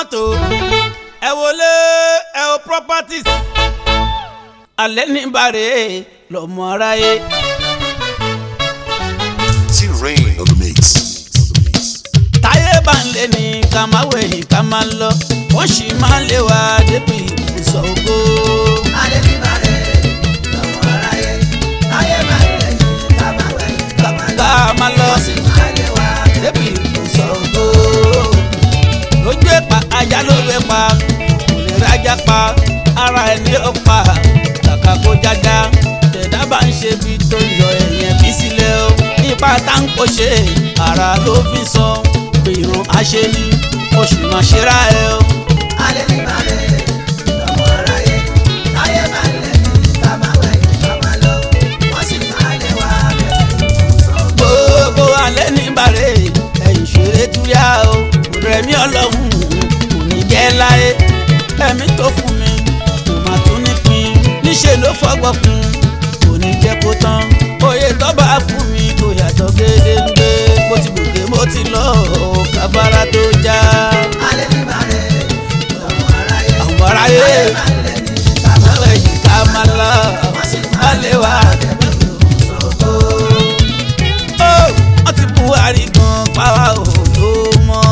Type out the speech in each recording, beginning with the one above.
mọ́tò ẹ wọlé ẹ wo properties alẹ́ ní bàrẹ̀ lọ́mọ aráyé. T-Rain on the mix. táyé bá ń lé ní ká máa wẹ̀yìn ká máa ń lọ wọ́n sì máa ń lé wa débi ìbùsọ̀ ògo. alẹ́ ní bàrẹ̀ lọ́mọ aráyé táyé bá ń lé ní ká máa wẹ̀yìn ká máa lọ wọ́n sì máa lé wa débi ìbùsọ̀ ògo. lójú ẹ̀pà ajá ló fẹ́ pa kò lè rájá pa ara ẹni ó pa kàkà kó jájá tẹ̀dá bá ń ṣe bí tó yọ ẹ̀yẹn bí sílẹ̀ o nípa táǹkó ṣe ara ló fi sọ pé ìrun àṣẹ ni oṣù máa ṣe ra ẹ o. alẹ́ ní bàrẹ̀ lọ́mọ aráyé táyé bá ń lé ní ká máa wẹ̀yìn ká máa lọ wọ́n sì máa lé wa débi ìbùsọ̀ ògo. gbogbo alẹ́ ní bàrẹ̀ ẹ̀yìn ṣeré túyà o rẹ̀mí ọlọ́run kò ní jẹ́ láyé ẹ̀mí tó fún mi kò má tún nípìn níṣẹ́ ló fọ́gbọ́kùn kò ní jẹ́ kó tán oyè tó bá fún mi kò yàtọ̀ gédéńgbé mo ti gòkè mo ti lọ kábàárà tó já. alẹ́ ní bàrẹ̀ lọ́mọ aráyé àwọn aráyé táyé bá ń lé ní ká máa àwọn ẹ̀yìn ká máa lọ wọ́n sì máa lé wa débi ìbùsọ̀ ògo. ó wọ́n ti Buhari gan pàwá ò ló mọ́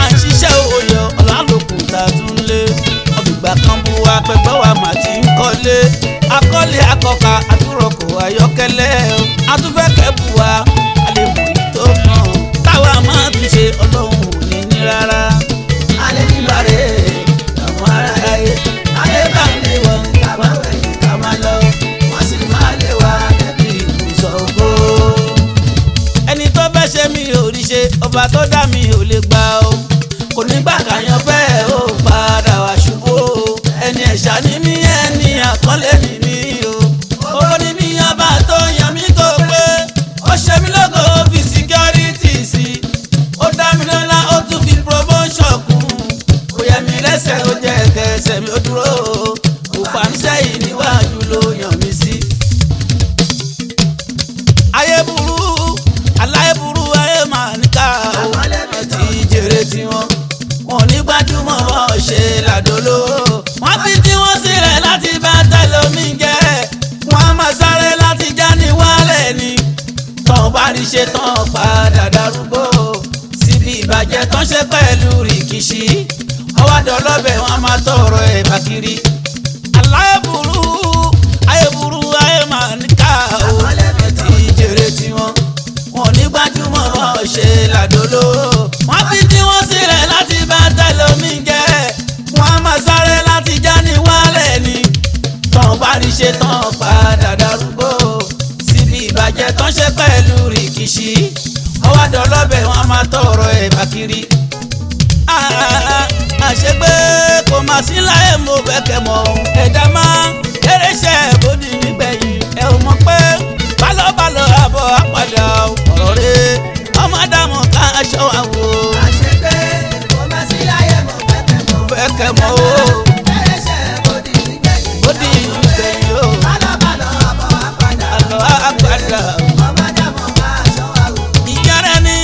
à ń ṣiṣẹ́ òòyọ̀ ọ̀làlòkùn tá a tún lé ọ̀fìgbà kan bu wa pẹ̀gbẹ́ wa mà ti ń kọ́lé akọ́lé akọ́ka àtúrọ̀kọ̀ ayọ́kẹ́lẹ́ o àtúfẹ́kẹ́ bu wa a lè mọ èyí tó kàn táwa máa ti ṣe ọlọ́run ò ní ní rárá. alẹ́ ní bàrẹ̀ lọ́mọ aráyé táyé bá ń lé wọn ká máa wẹ̀yìn ká máa lọ wọ́n sì máa lé wa débi ìbùsọ̀ ògo. ẹni tó fẹ́ ṣe mí ò rí ṣe ọba tó dá mi ò lè gbà o kò ní gbà kàyàn fẹ́ ó padà wá ṣubú o ẹni ẹ̀ṣà ní mí ẹni àkọlé ní mí o owó ní mí ọba tó yàn mí kó pé ó ṣe mí lógo ó fi security sí ó dá mi lọ́lá ó tún fi promotion kún kò yẹ mi lẹ́sẹ̀ ó jẹ́ kẹsẹ̀ mi ó dúró kò fà mí sẹ́yìn níwájú ló yàn mí sí. ayé burú aláyé burú ayé máa níkà ó ti jèrè tiwọn wọn ní gbajúmọ̀ wọn ṣe làdóló wọn fi tí wọn sílẹ̀ láti bá tẹlómi jẹ́ wọn máa sáré láti já ní wálẹ̀ ni tán bá rí ṣe tán padà darúgbó síbi ìbàjẹ́ tán ṣe pẹ̀lú rìkìṣí ọwádọ̀ lọ́bẹ̀ wọn máa tọrọ ẹ̀ bá kiri aláyé burú ayé máa níkà ó ti jèrè tiwọn wọn ní gbajúmọ̀ wọn ṣe làdóló wọn fi tí wọn sílẹ̀ láti bá tẹlómi jẹ́ wọn máa sáré láti já ní wálẹ̀ ni tán bá rí ṣe tán padà darúgbó síbi ìbàjẹ́ tán ṣe pẹ̀lú rìkìṣí ọwádọ̀ lọ́bẹ̀ wọn máa tọrọ ẹ̀ bá kiri. àṣegbé kò má sí láyé mo fẹ́ kẹ́ mọ̀ ẹ̀dá máa kérésẹ̀ bódì nígbẹ̀yìn ẹ ò mọ̀ pé bálọ̀bálọ̀ àbọ̀ àpàdà ọ̀rọ̀ rẹ̀ ọmọdàmọ̀ ká aṣọ àwò. àṣegbé kò má sí láyé mo fẹ́ kẹ́ mọ̀ o kérésẹ̀ bódì nígbẹ̀yìn bódì nígbẹ̀yìn o bálọ̀bálọ̀ àbọ̀ àpàdà àlọ́ àpàdà. ọmọdàmọ̀ ká aṣọ àwò. ìyára ni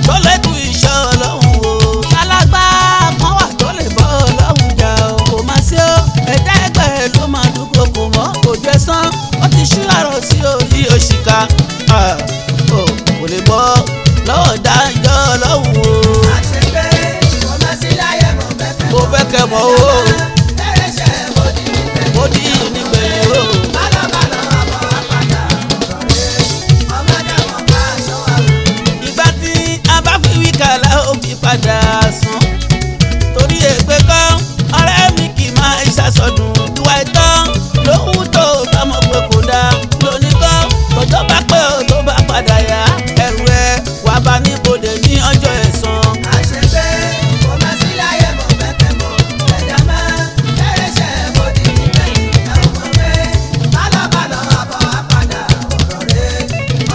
tó lè tu iṣẹ́ ọlọ́run o. alágbá kan wà tó lè bọ́ ọlọ́run jà o. kò má sí o ẹ̀dá ẹgbẹ́ ló máa dúró kò mọ́ kò jẹ́ sán ó ti ṣú àrò sí orí òṣìkà. kò lè bọ́ lọ́wọ́ dájọ́ ọlọ́run o. àṣegbé kò má sí láyé mo fẹ́ kẹ́ mọ̀ o. kérésẹ̀ bódì nígbẹ̀yìn bódì nígbẹ̀yìn o. bálọ̀bálọ̀ àbọ̀ àpàdà ọ̀rọ̀ rẹ̀ ọmọdàmọ̀ ká aṣọ àwò. ìgbà tí a bá fi wí kàlà ó fi padà sùn torí èpè kan ọ̀rẹ́ mi kì í máa ṣàṣọdún ìwà ìtàn lóhùn tó bá mọ̀ pé kò dáa lónìí kan tọjọ́ bá pẹ́ ò tó bá padà yá ẹrù ẹ wà bá níbodè ní ọjọ́ ẹ̀san. àṣegbé kò má sí láyé mo fẹ́ kẹ́ mọ̀ ẹ̀dá máa kérésẹ̀ bódì nígbẹ̀yìn ẹ̀rọ mọ̀ pé bálọ̀bálọ̀ àbọ̀ àpàdà ọ̀rọ̀ rẹ̀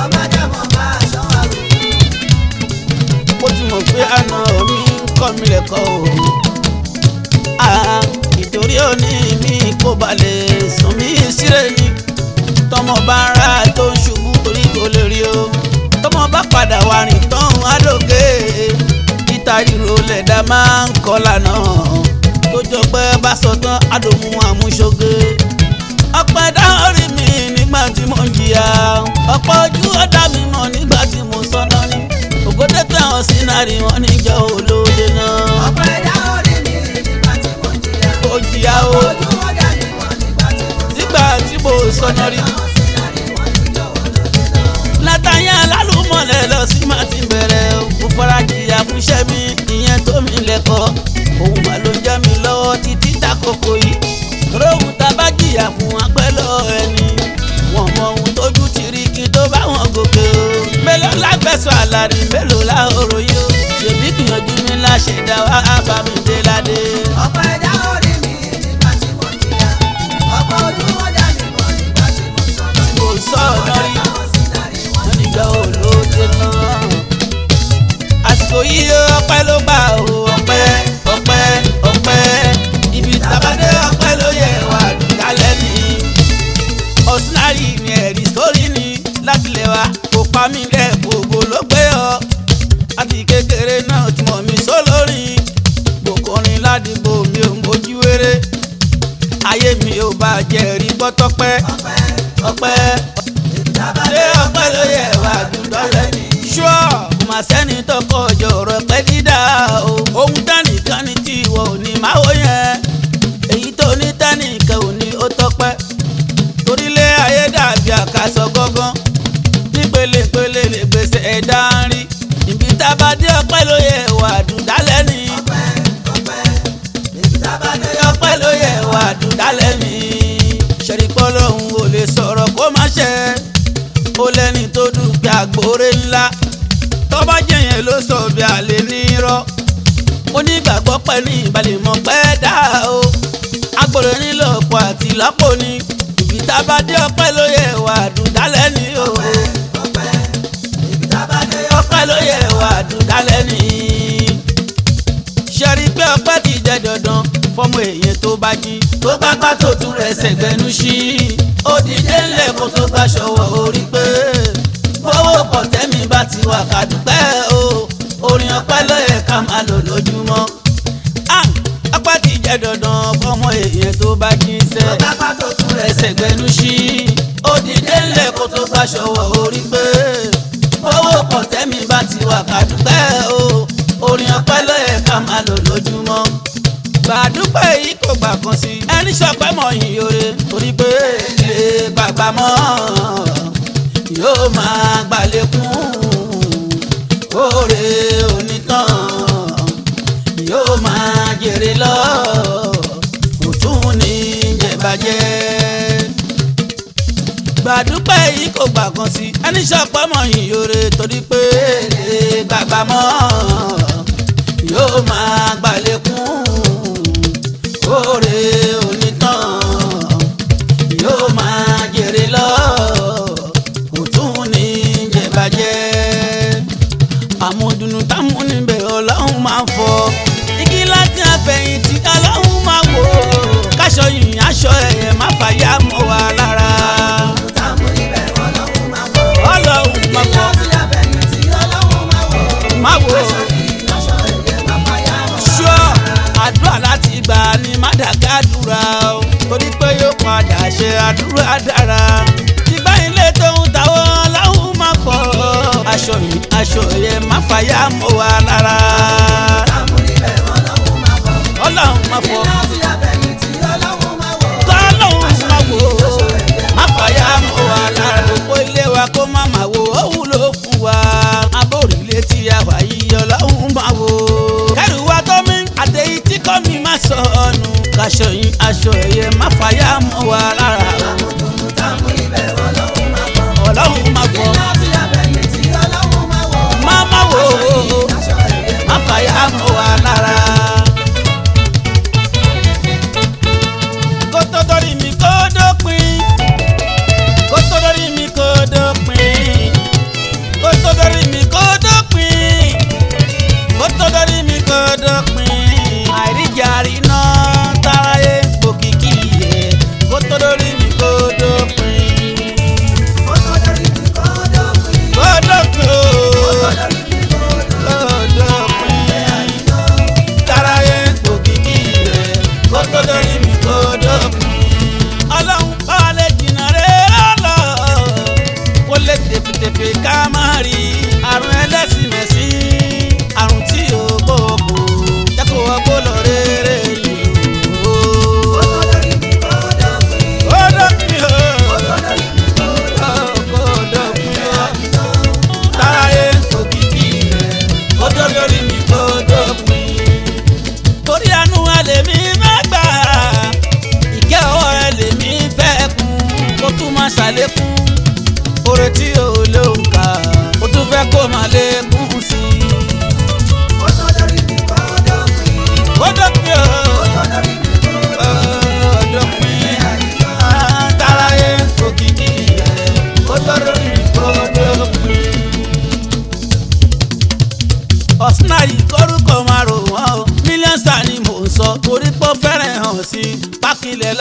ọmọdàmọ̀ ká aṣọ àwò. mo ti mọ̀ pé àná mi ń kọ́ mi lẹ́kọ̀ọ́ o. ìtorí òní mi kò balẹ̀ sùn mí sílẹ̀ ni tọmọ bá ń ra tó ń ṣubú torí kò lè rí o tọmọ bá padà wà rìn tán á lóge títa ríro lẹ̀dá máa ń kọ́ lànà tó jọ pé bá sọ tán àdòmú àmúṣoge. ọpẹ́ dá orí mi nígbà tí mo ń jìyà ọ̀pọ̀ ojú ọ̀dà mi mọ̀ nígbà tí mo sọnà ní ògòdè tẹ̀wọ̀n sínárì wọn níjọ́ olóde náà. ọpẹ́ dá orí mi nígbà tí mo ń jìyà ó jìyà o ojú ọ̀dà mi mọ̀ nígbà tí mo sọnà rí. látàyà lálùmọ̀lẹ̀ lọ sí má ti bẹ̀rẹ̀ mo fara jìyà fún iṣẹ́ mi ìyẹn tó mi lẹ́kọ̀ọ́ òun mà ló jẹ́ mi lọ́wọ́ títí dákòókò yìí róhùn tá a bá jìyà fún apẹ́ lọ ẹni wọ́n mọ ohun tójú ti rí kí tó bá wọn gòkè o mélòó lágbẹ̀sọ̀ àlàrí mélòó láhòrò yìí o ṣèbí gbìyànjú mi láṣẹ dá wá bá mi dé ládé. ọpẹ́ dá orí mi nígbà tí mo ń jìyà ọ̀pọ̀ ojú ọ̀dà mi mọ̀ nígbà tí mo sọnà ní kò sọ̀rọ̀ rí wọ́n níjọ́ olóde náà. àsìkò yìí ọpẹ́ ló gbà o ọpẹ́ ọpẹ́ ọpẹ́ ibi tàbádé ọpẹ́ ló yẹ wà dùkálẹ̀ ní. ọ̀sìnárì ni ẹ̀rí sórí ni láti lè wá kó pa mí rẹ̀ gbogbo ló gbé ọ. àti kékeré náà tí mọ̀ mí sólórin gbòkòrin ládìgbò mi ò mójú wéré ayé mi ò bá jẹ́ rí gbọ́tọ́pẹ́ ọpẹ́ ṣé ọpẹ́ ló yẹ wà dùdọ́lẹ̀ ní. ṣọ́ kò má sẹ́ni tọkọ ọjọ́ ọ̀rọ̀ pẹ́ dídá o. ohun tánìkan ní tí ìwọ ò ní máa wó yẹn èyí tó ní tánìkan ò ní ó tọ́pẹ́. torílé ayé dàbí àkàsọ̀ gángan nípele lè gbèsè ẹ̀dá ń rí ibi tá a bá dé ọpẹ́ ló yẹ wà dùdálẹ̀ ní. ọpẹ́ ló yẹ wà dùdálẹ̀ ní. ṣẹ̀rípọ́ lòun ò lè sọ̀rọ̀ kó má ṣe ó lẹ́ni tó dùgbẹ́ àgbóre ńlá tó bá jẹ̀yẹn ló sọ bí àlè nírọ́ onígbàgbọ́ pẹ̀ ní ìbàlẹ̀ mọ̀ pẹ́ dá o agbóre nílò ọ̀pọ̀ àti lápò ní ibi tá a bá dé ọpẹ́ ló yẹ wà dùdálẹ̀ ní o ọpẹ́ ló yẹ wà dùdálẹ̀ ní. ṣẹ́rí pé ọpẹ́ ti jẹ́ dandan fọmọ èèyàn tó bá jí tó gbágbá tó tún rẹ̀ ṣẹ̀gbẹ́nu sí ó dìde ńlẹ̀ kó tó bá ṣọwọ́ orí pé owó pọ̀ tẹ́mi bá ti wà kàdúpẹ́ o orin ọpẹ́ ló yẹ ká máa lò lójúmọ́. ọpẹ́ ti jẹ́ dandan fọmọ èèyàn tó bá jí sẹ́ tó gbágbá tó tún rẹ̀ ṣẹ̀gbẹ́nu sí ó dìde ńlẹ̀ kó tó bá ṣọwọ́ orí pé owó pọ̀ tẹ́mi bá ti wà kàdúpẹ́ o orin ọpẹ́ ló yẹ ká máa lò lójúmọ́. gbàdúpẹ́ yìí kò gbà kan sí ẹni sọpẹ́ mọ̀ yìí yore torí pé lè gbàgbà mọ́ yóò máa gbàlékún oore onítàn yóò máa jèrè lọ kò tún ní jẹ̀bàjẹ́. gbàdúpẹ́ yìí kò gbà kan sí ẹni sọpẹ́ mọ̀ yìí yore torí pé lè gbàgbà mọ́ yóò máa gbàlékún oore onítàn yóò máa jèrè lọ kò tún ní jẹ̀bàjẹ́. àmọ̀dùnú táwọn níbẹ̀ ọlọ́run máa ń fọ igi láti àfẹ̀yìntì ọlọ́run máa wò káṣọ yìnyín aṣọ ẹ̀yẹ má fàyà mọ́ wa lára. ọlọ́run máa fọ máa wò àdúrà láti gbà ní mádàgá àdúrà o torí pé yóò padà ṣe àdúrà dára ìgbà ilé tó ń tàwọn ọlọ́run máa fọ aṣọ yìí aṣọ yẹn má fàyà mọ́ wa lára. ọlọ́run máa fọ kọ́lọ́run máa wò má fàyà mọ́ wa lára òpó ilé wa kó má máa wò ó wúlò fún wa abórílé tí a wà yìí ọlọ́run máa wò kẹ́rù wa tó mi àtẹ̀yí tí kò mi má sọnù kaṣọ yìí aṣọ ẹ̀yẹ má fàyà mọ́ wa lára. ọlọ́run máa fọ má wò má fàyà mọ́ wa lára. kó tó dórí mi kó dópin kó tó dórí mi kó dópin kó tó dórí mi kó dópin kó tó dórí mi kó dópin àìríjàrí náà táráyé gbòkìkì yẹ kó tó dórí.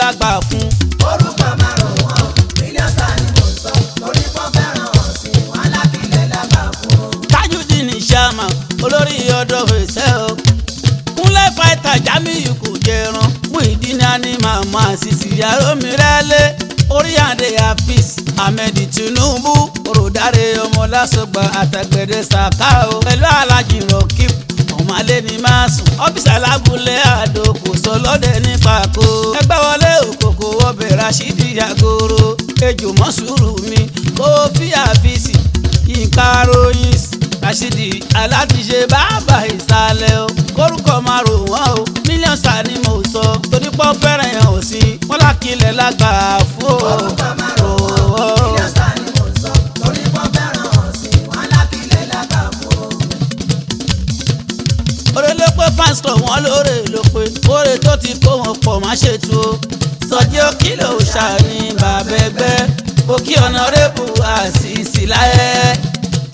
lágbà fún. orúkọ márùn wọn mílíọ̀n star ni mo sọ torí pọ́n fẹ́ràn ọ̀sìn wọn lákìlẹ̀ lágbà fún. Tajudeen Sharma olórí ọ̀dọ́ fèsì o. Kúnlẹ̀ fàìtà Jamiu kò jẹran. Muideen ni màmá àṣìṣì yàrá mi rẹ́lẹ̀. Orí àdé Hafiz Ahmed Tinubu òròdáre ọmọ lásọgbà àtàgbẹ̀dẹ sàká o. Pẹ̀lú Alhaji Rokeeb ọmọlé ni máa sùn. Ọ́fíìsì alábùlé àdó kò sọ lọ́dẹ nípa kó. Ẹgbẹ́ wọlé òkòkò ọbẹ̀ Rashidi Yagoro. Ejò mọ́sùrù mi Kofi Hafiz Yinka Royins Rashidi alátiṣe bàbá ìsàlẹ̀ o. Kórúkọ máa rò wọ́n o. Mílíọ̀n star ni mo sọ. Torí pọ́ fẹ́ràn ẹ̀ ò sí. Wọ́n lákìlẹ̀ lágbà fún o. orúkọ márùn wọn mílíọ̀n star ni mo sọ torí pọ́n fẹ́ràn ọ̀sìn wọn lákìlẹ̀ lágbà fún. Oore ló pé fans club wọn lóore ló pé. Oore tó ti kó wọn pọ̀ má ṣètò o. Sọjí ó kìlọ̀ òòṣà ní bàbá ẹgbẹ́. Òkè ọ̀nàrẹ́bù àṣìṣì láyé.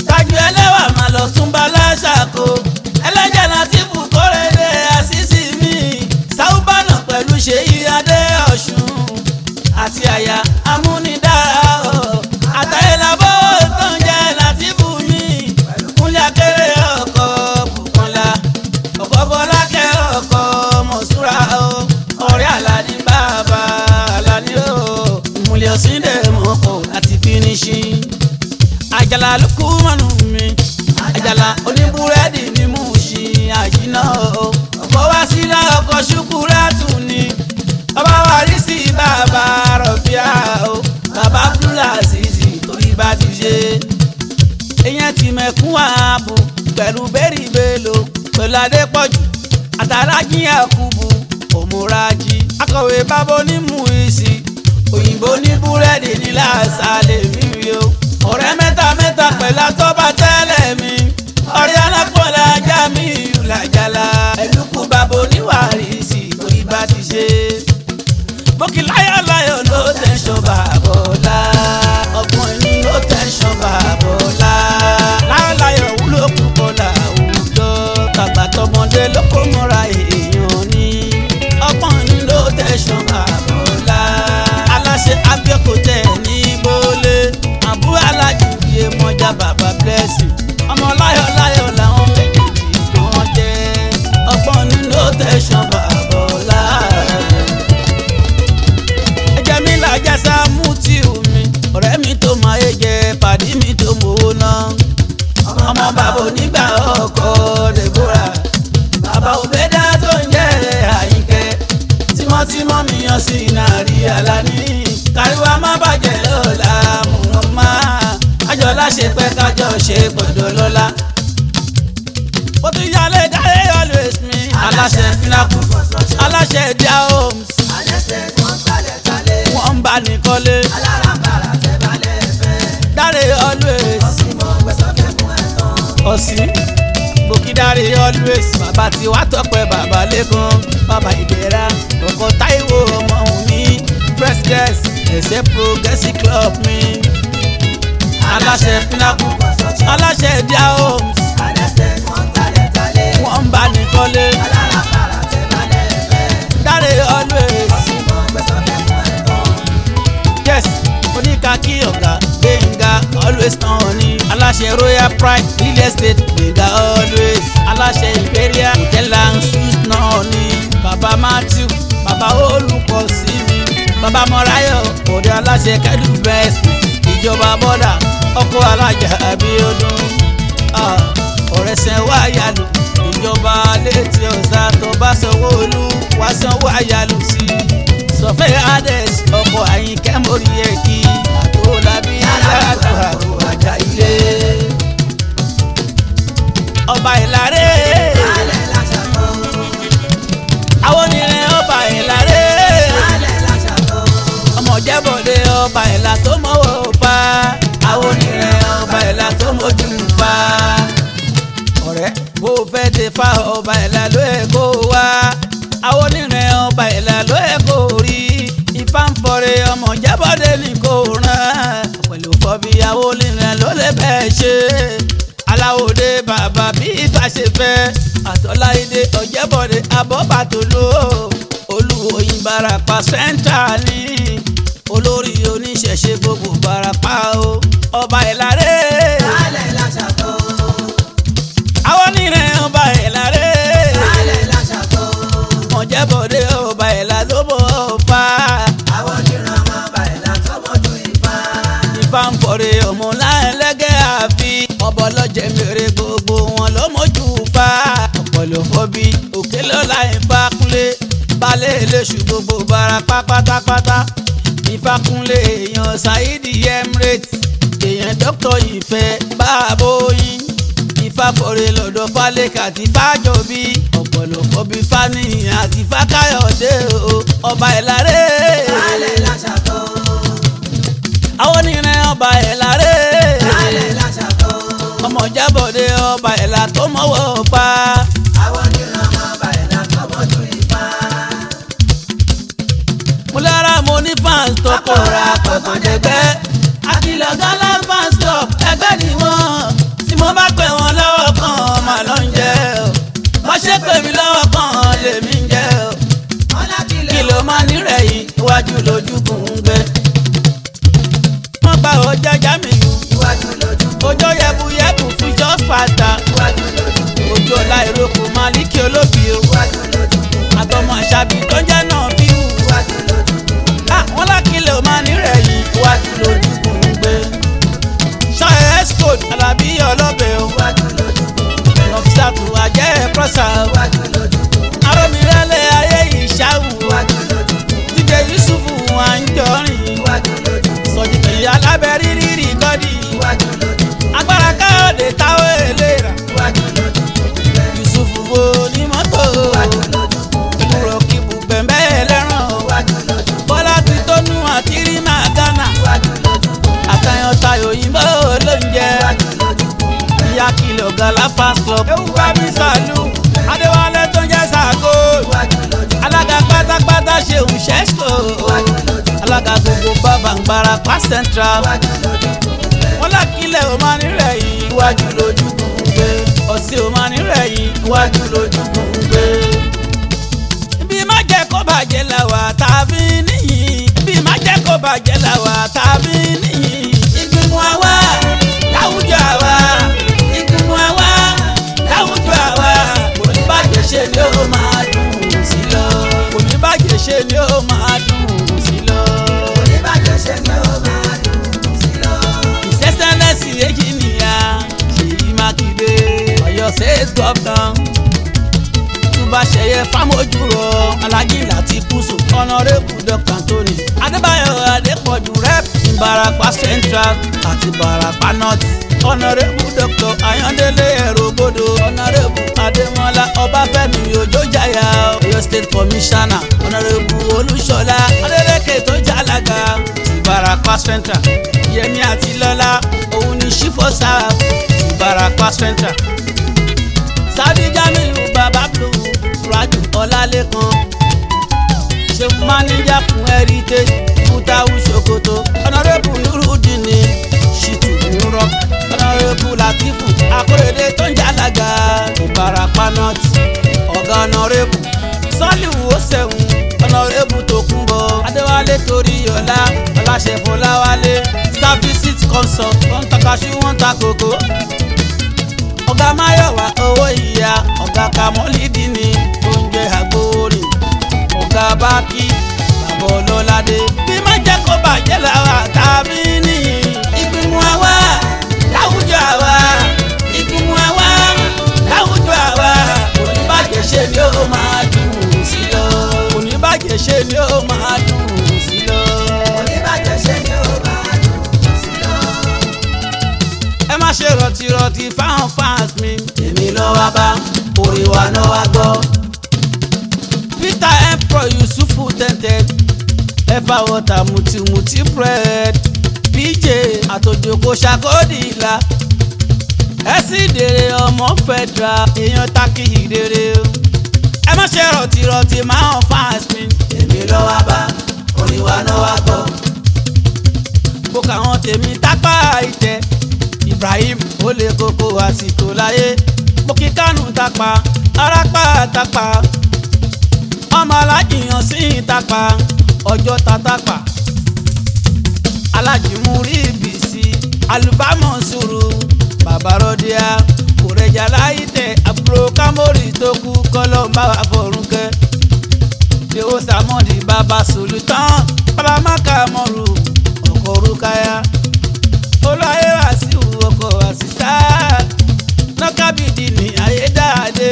Tájú ẹlẹ́wà máa lọ tún bá láṣàkó. Ẹlẹ́jà Látìfù Kórèdé àṣìṣì mi. Sáúbànà pẹ̀lú Ṣèyí Adé Ọ̀ṣun. Àti àyà amúnidára o. Àtàyèlábọ̀ tán jẹ́ Látìfù mi. Kúnlé Akéré ọkọ̀ Bùkọ́lá. Ọkọ̀ Bọ́lákẹ́ ọkọ̀ Mọ̀súrà o. Ọ̀rẹ́ Àlàní bàbá Àlàní o. Ìmùlẹ̀ ọ̀sìndẹ̀ mọ̀kọ̀ àti fínísì. Àjàlá Lukumanu mi. Àjàlá oníbúrẹ́dì ni mò ń ṣe àjìnà o. Ọkọ̀ wá sílá ọkọ̀ Ṣúkúrátù ni. Bàbá wa rí sí bàbá Rọ̀fíà o. Bàbá Abdulaziz torí bá ti ṣe. Èèyàn ti mẹ̀kún ààbò pẹ̀lú bẹ́rì bèlò pẹ̀lú Adépọ̀jù àtàlájì Yakubu Òmùrájì. Akọ̀wé bábọ́ ní Muisi òyìnbó ní búrẹ́dì ní làásàlẹ̀ mi rí o. Ọ̀rẹ́ mẹ́ta mẹ́ta pẹ̀lú àtọ́ba tẹ́lẹ̀ mi. Ọ̀rẹ́ alápọ̀lá Jamiu Làjàlá. Ẹ̀lúkú bábọ́ ní Wàrísì torí bá ti ṣe. Bókì láyọ̀ ló tẹ̀sán bàbọ̀lá. Ọgbọ́n inú ló tẹ̀sán bàbọ̀lá. Láyọ̀ wúlò púpọ̀ láwùjọ. Bàbá tọmọdé ló kó mọ́ra èèyàn ní. Ọgbọ́n inú ló tẹ̀sán bàbọ̀lá. Aláṣẹ Abẹ́òkúta ní Gbólé. Àbú Alájì yé mọ́jà bàbá Blessing. Ọmọ láyọ̀ làwọn méjèèjì wọ́n jẹ́. Ọgbọ́n inú ló tẹ̀sán bàbọ̀lá. Ẹ̀jẹ̀ mi làjà Sámútìù mi. Ọ̀rẹ́ mi tó máa yé jẹ pàdí mi tó mowó náà. Ọmọ bàbá onígbà ọkọ̀ Deborah. Bàbá Òbẹ́dá tó ń jẹ́ Àyìnkẹ́. Tímọ́tímọ́ mi yan sí Nàrí Àlàní. Káríwá má bàjẹ́ lọ́la mọ̀ máa. Àjọlá ṣe pẹ́ kájọ ṣe gbọ́dọ̀ lọ́la. Ó tún yálé dáyé always mi. Aláṣẹ Pinnacle, aláṣẹ Dia Homes. àjẹsẹ̀ wọn kalẹ̀ kalẹ̀ Wọ́n ń bá ní kọ́lé. alárànbarà tẹ́ balẹ̀ fẹ́. Dáre always. ọ̀sìn mọ̀ gbẹ̀sọ̀kẹ́ fún ẹ̀tàn. Ọ̀sìn Bòkídáre always. Bàbá tí wàá tọpẹ bàbá Lẹ́kan. Bàbá Ìdẹ̀ra ọkọ̀ Táíwò ọmọ òní. President ẹ̀sẹ̀ Progressive Club mi. Aláṣẹ Pinnacle, aláṣẹ Dia Homes. àjẹsẹ̀ wọn kalẹ̀ kalẹ̀ Wọ́n ń bá ní kọ́lé. alárànbarà tẹ́ balẹ̀ fẹ́. Dáre always. ọ̀sìn mọ̀ gbẹ̀sọ̀kẹ́ fún ẹ̀tàn. Yes, oníkàkí ọ̀gá Gbénga always náà ni. Aláṣẹ Royal Pride Real Estate Gbénga always. Aláṣẹ Imperial Hotel and Suites náà ni. Bàbá Matthew, bàbá olùkọ́ sí mi. Bàbá Mọ́ráyọ̀ òde aláṣẹ Kẹ́dù Best. Ìjọba bọ́dà ọkọ̀ alájà Abíọ́dún. Ọ̀rẹ́ sẹ́wọ́ àyàlù. Ìjọba létí ọ̀sà tó bá sanwó olú wá sanwó àyàlù sí i. Sọfẹ́ Hades ọkọ̀ Àyìnkẹ́ mórí ẹ̀kí. Àtòlábí yàtọ̀ àrò àjà ilé. Ọba Ìlàré. alẹ́ làṣàkọ́. Àwọn onírin ọba Ìlàré. alẹ́ làṣàkọ́. Ọmọ Jẹ́bọ̀dé ọba Ìlà tó mọ́wọ́ pa. Àwọn onírin ọba Ìlà tó mójú pa. Ọ̀rẹ́ bó fẹ́ tẹ fa ọba Ìlà ló ẹ̀ kó wá. Àwọn onírin ọba Ìlà ló ẹ̀ kó rí. Ifá ń fọre ọmọ Jẹ́bọ̀dé ní kò rán. Pẹ̀lú fọ́bí àwọn onírin ló lè bẹ́ẹ̀ ṣe. Aláwòdé bàbá bí Ifá ṣe fẹ́. Àtọ́láìdé Ọ̀jẹ́bọ̀dé Abọ́bàtòló. Olúwoyìnbá Ìbàràpá Central ní olórí oníṣẹ̀ṣe gbogbo Ìbàràpá o ọba Ìlàré. Baálẹ̀ l'Àṣàkó. àwọn onírẹ̀ ọba Ìlàré. Baálẹ̀ l'Àṣàkó. Mọ̀jẹ́bọ̀dé ọba Ìlà ló bọ̀ ọ̀fà. Àwọn oníran ọba Ìlà tó mọ́jú Ifá. Ifá ń fọ̀rẹ̀ ọmọ láńlẹ́gẹ́ àfi ọbọ̀ lọ́jẹ̀ mèrè gbogbo wọn ló mójú fa. ọ̀pọ̀lọ̀ fọ́bí òkè lọ́la Ifá kúnlé balẹ̀ eléṣù gbogbo Ìbàràpá pátápátá. Ifá kúnlé èèyàn Saidi Emirates èèyàn Dr. Ìfẹ́ Báàbóyìn. Ifá fọ̀rẹ̀ lọ́dọ̀ Fálékè àti Fájọbí ọ̀pọ̀lọ̀ fọ́bí Fáníyàn àti Fákáyọ̀dé o ọba Ìlàré. Baálẹ̀ l'Àṣàkó. àwọn onírẹ̀ ọba Ìlàré. Baálẹ̀ l'Àṣàkó. ọmọ Ìjẹ̀bọ̀dé ọba Ìlà tó mọ́wọ́ pa. Àwọn oníran ọba Ìlà tó mọ́jú Ifá. mo lára mo ní fans tó kóra kọ̀ọ̀kan dẹ̀gbẹ́. àkìlọ̀ gánlá fans club ẹgbẹ́ ni wọ́n. tí mo bá pè wọ́n lọ́wọ́ kan mà ló ń jẹ́ o. wọ́n ṣe pè mí lọ́wọ́ kan lèmi ń jẹ́ o. kí ló máa nírẹ̀ yìí iwájú lójúkùn ń gbé. wọ́n gba ọjà Jamiu. Iwájú lójúkùn. ọjọ́ yẹbuyẹbu fún just fata. Iwájú lójúkùn. ojú ọ̀la ìrókò Málíkì olóbì o. Iwájú lójúkùn. àtọmọ àṣàbí tó ń jẹ́ náà bí wù. Iwájú lójúkùn. wọ́n lákìlẹ̀ ò máa nírẹ̀ yìí iwájú lójúkùn ń gbé. ṣọ́ọ̀ escort Alábí ọlọ́bẹ̀ o. Iwájú lójúkùn. nọ́físàtù àjẹ́ prọ́sà o. Iwájú lójúkùn. arọ́mìrẹ́lẹ̀ ayé ìṣàwù o. Iwájú lójúkùn. Jídé Yusufu Anjọrin. Iwájú lójúkùn. Sọ̀jìkì alábẹ́rí rírì gọ́dì. Iwájú lójúkùn. agbára Káyọ̀dé táwọn èlera. Iwájú lójúkùn. Yusufu wo ní mọ́tò o. Iwájú lójúkùn. ìmúrọ̀ kìbù bẹ̀m̀bẹ́ ẹlẹ́ràn o. Iwájú lójúkùn. Bọ́lá ti tónú àti rí máa gánà. Iwájú lójúkùn. àtàyàn tayò òyìnbó olóúnjẹ. Iwájú lójúkùn. ìyá kìlọ̀ gàlá fans club. ewu bá mi sàlù. Adéwálé tó ń jẹ́ Sàgó. Iwájú lójúkùn. alága pátápátá Ṣeun Ṣẹ́sìkò. Iwájú lójúkùn. alága gbogbo bàbá Ìbàràpá Central. Iwájú lójúkùn. wọ́n lákìlẹ̀ ò máa nírẹ̀ yìí iwájú lójúkùn ń gbé. ọ̀sẹ̀ ò máa nírẹ̀ yìí iwájú lójúkùn ń gbé. bí má jẹ́ kó bàjẹ́ làwà tàbí níyì. bí má jẹ́ kó bàjẹ́ làwà tàbí níyì. ìgbìmọ̀ àwa láwùjọ àwa. ìgbìmọ̀ àwa láwùjọ àwa. kò ní bàjẹ́ ṣe ni ó máa dùn sí lọ. kò ní bàjẹ́ ṣe ni ó máa dùn sí lọ. Oníbàjẹ́ ṣe ni ó máa dùn sí lọ. ìṣẹ́sẹ́lẹ́sì èjì nìyà Ṣèyí Mákindé Ọ̀yọ́ state governor. túbà ṣẹyẹ fámójúrò Aláàjì Látìkúsù honorable Dr. Anthony Adébáyọ̀ Adépọ̀jù rep Ìbàràpá Central àti Ìbàràpá North. honorable Dr. Ayọ̀délé Ẹ̀rọ̀gbọ̀dọ̀ honorable Adémọ́lá Ọbáfẹ́mi Òjòjàyà Ọ̀yọ́ state commissioner honorable Olúṣọlá Adélékè tó jàlága Ìbàràpá Central. Yẹmí Àtilọ́lá òun ni chief of staff Ìbàràpá Central. Saudi Jamiu Baba Blue Suraju Ọlálékan ṣe máníjà fún heritage Fútáwù Sokoto honorable Nurudini Shitu Nurok honorable Latifu Akórèdé tó ń jàlága Ìbàràpá North. ọ̀gá honorable Sọ́líù Òṣèhùn honorable Tòkunbọ̀ Adéwálé Toríọlá Ọláṣẹ Fọláwálé services consult wọ́n ń takaṣú wọ́n ń ta kòkó. ọ̀gá Máyọ̀wá owó ìyá ọ̀gá Kamọ́lídìní oúnjẹ àgbóòrìn. ọ̀gá Bákí bàbá Ọlọ́ládé. bí má jẹ́ kó bàjẹ́ làwà tàbí níyì. ìgbìmọ̀ àwa láwùjọ àwa. ìgbìmọ̀ àwa láwùjọ àwa. kò ní bàjẹ́ ṣe ni ó máa dùn sí lọ. kò ní bàjẹ́ ṣe ni ó máa dùn sí lọ. Oníbàjẹ́ ṣe ni ó máa dùn sí lọ. ẹ má ṣe rọ̀tìrọ̀tì fáwọn fans mi. èmi ló wá bá orí wa náà wá gbọ́. Peter Emperor Yusufu tẹ̀tẹ̀ ẹ̀fà wọ́tà mùtìmùtì bread PJ àtòjòkó ṣàkóòdì ìlà. ẹ sì dèrè ọmọ federal èèyàn tákì ìdèrè. ẹ má ṣe rọ̀tìrọ̀tì máwọn fans mi. èmi ló wá bá orí wa náà wá gbọ́. kó káwọn tèmi tápá ìtẹ́ Ibrahim ó lè kókó àsìkò láyé. mo kí Kánù tápá arápá tápá. ọmọ alájìyàn sí tápa ọjọ́ tatápa alájìmúrí ìbísí alùbámọ̀ sùúrù bàbá rọ́díà kòrẹ́jà láìtẹ̀ àbúrò kámórì tó kú kọ́lọ́mbà àfọ̀rúnkẹ́ ṣéwó sàmọ́dì bàbá sòlùtàn bàbá máka mọ́rù ọkọ̀ orúkáyà olóyè wàsíù ọkọ̀ àṣìṣà nọ́kàbìdì ní ayédáadé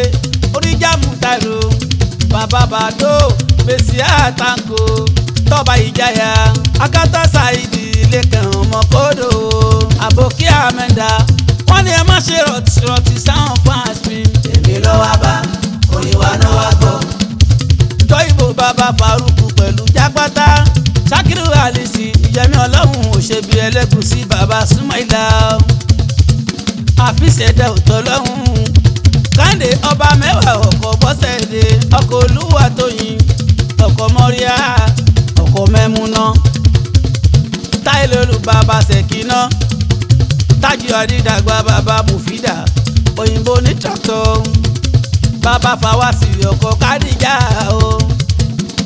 oríjàmù tàìrò bàbá bàdó bèsì àtàǹkò tọ́ba ìjàyà akátá ṣáìdì lẹ́kàn ọmọkódò àbòkí àmẹ́dá wọ́n ní ẹ má ṣe rọ̀tìrọ̀tì sáwọn fans mi. èmi ló wá bá oríwá náà wá gbọ́. tọ́ ìbò bàbá Faruku pẹ̀lú jápátá Sakiru Alisi ìyẹmí ọlọ́run òṣèbí ẹlẹ́gùsí bàbá Sumaila àfìsẹ̀dẹ̀ òtọ́ lọ́hùn Kande ọba mẹ́wàá ọkọ̀ bọ́sẹ̀dé ọkọ̀ olúwa tóyin ọkọ̀ mọ́ríà ọkọ̀ mẹ́múná táìlólù bàbá Ṣẹ̀kínà tájú àdídàgbà bàbá Mufida òyìnbó ní tractor bàbá Fawasi ọkọ̀ Kádìjà o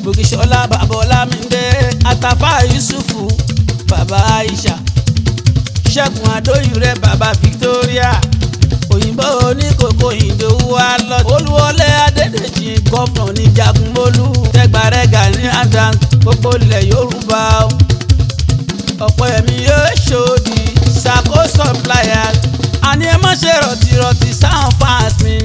Bùkíṣọlá bàbá Ọlámídé Àtàfà Yusufu bàbá Aisha Ṣẹ́gun Adóyìnrẹ́ bàbá Victoria òyìnbó oníkókó ìdòwú alọ Olúwọlé Adédèjì gọ́fúnà ní Jagunmólú Tẹgbàrẹ́gà ní Adams gbogbo ilẹ̀ Yorùbá ọ̀pọ̀ ẹ̀mí yóò ṣòdì ṣàkóso supplier àní ẹ má ṣe rọ̀tìrọ̀tì sáwọn fans mi.